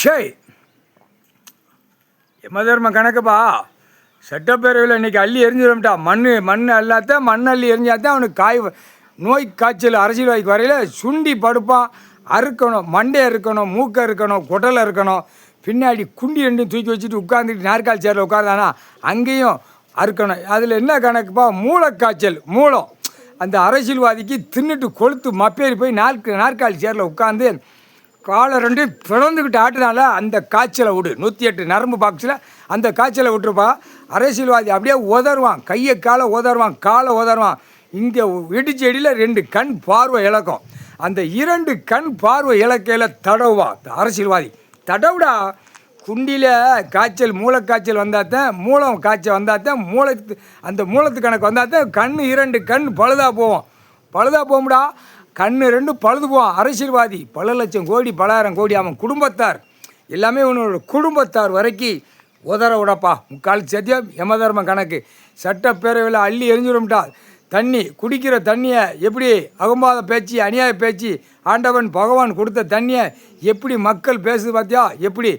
ஷே யமதர்ம கணக்குப்பா. சட்டப்பேரவையில் இன்றைக்கி அள்ளி எரிஞ்சிடும்ட்டா. மண் அல்லாத்தான் மண் அள்ளி எரிஞ்சாதான் அவனுக்கு நோய் காய்ச்சல் அரசியல்வாதிக்கு வரையில் சுண்டி படுப்பான். அறுக்கணும், மண்டையை இருக்கணும், மூக்கை இருக்கணும், குடலை இருக்கணும், பின்னாடி குண்டி ரெண்டும் தூக்கி வச்சுட்டு உட்காந்துட்டு நாற்காலி சேரில் உட்காந்தானா அங்கேயும் அறுக்கணும். அதில் என்ன கணக்குப்பா, மூளைக்காய்ச்சல். மூலம் அந்த அரசியல்வாதிக்கு தின்னுட்டு கொளுத்து மப்பேறி போய் நாற்காலி சேரில் உட்காந்து காலை ரெண்டும் பிறந்துக்கிட்டு ஆட்டுனால அந்த காய்ச்சலை விடு. 108 நரம்பு பாக்ஸில் அந்த காய்ச்சலை விட்டுருப்பா. அரசியல்வாதி அப்படியே உதருவான், கையை காலை உதருவான், காலை உதருவான். இங்கே இடிச்செடியில் 2 கண் பார்வை இழக்கும். அந்த 2 கண் பார்வை இலக்கையில் தடவுவான் அரசியல்வாதி. தடவுடா. குண்டியில் காய்ச்சல், மூளைக்காய்ச்சல் வந்தாத்தான், மூலம் காய்ச்சல் வந்தாத்தான், அந்த மூலத்து கணக்கு வந்தாத்தான் 2 கண் பழுதாக போகும்டா. 2 பழுது போவான் அரசியல்வாதி. பல லட்சம் கோடி, பலாயிரம் கோடி அவன் குடும்பத்தார் எல்லாமே உன்னோட குடும்பத்தார் வரைக்கும் உதற விடப்பா. முக்கால் சத்தியம் யமதர்ம கணக்கு. சட்டப்பேரவையில் அள்ளி எரிஞ்சிடும்ட்டா. தண்ணி குடிக்கிற தண்ணியை எப்படி அகம்பாத பேச்சு, அநியாய பேச்சு, ஆண்டவன் பகவான் கொடுத்த தண்ணியை எப்படி மக்கள் பேசுது பார்த்தியா? எப்படி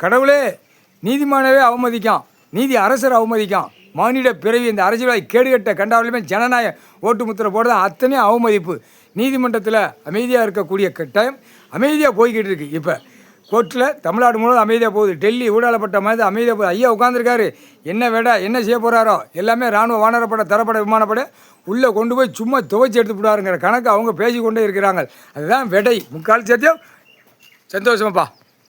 கடவுளே நீதிமானவே அவமதிக்கான், நீதி அரசர் அவமதிக்கான், மானிட பிறவி இந்த அரசியல்வாதி கேடுகட்ட கண்டாவிலுமே ஜனநாயக ஓட்டு முத்திரை போடுறது அத்தனையும் அவமதிப்பு. நீதிமன்றத்தில் அமைதியாக இருக்கக்கூடிய டைம் அமைதியாக போய்கிட்டு இருக்குது. இப்போ கோர்ட்டில் தமிழ்நாடு முழுவதும் அமைதியாக போகுது. டெல்லி ஊடாலப்பட்ட மாதிரி அமைதியாக போகுது. ஐயா உட்காந்துருக்காரு, என்ன செய்ய போகிறாரோ எல்லாமே இராணுவ வானரப்பட, தரப்பட, விமானப்பட உள்ளே கொண்டு போய் சும்மா துவைச்சி எடுத்து விடுவாருங்கிற கணக்கு அவங்க பேசி கொண்டே இருக்கிறாங்க. அதுதான் விடை. முக்கால் சத்தியம். சந்தோஷமாப்பா.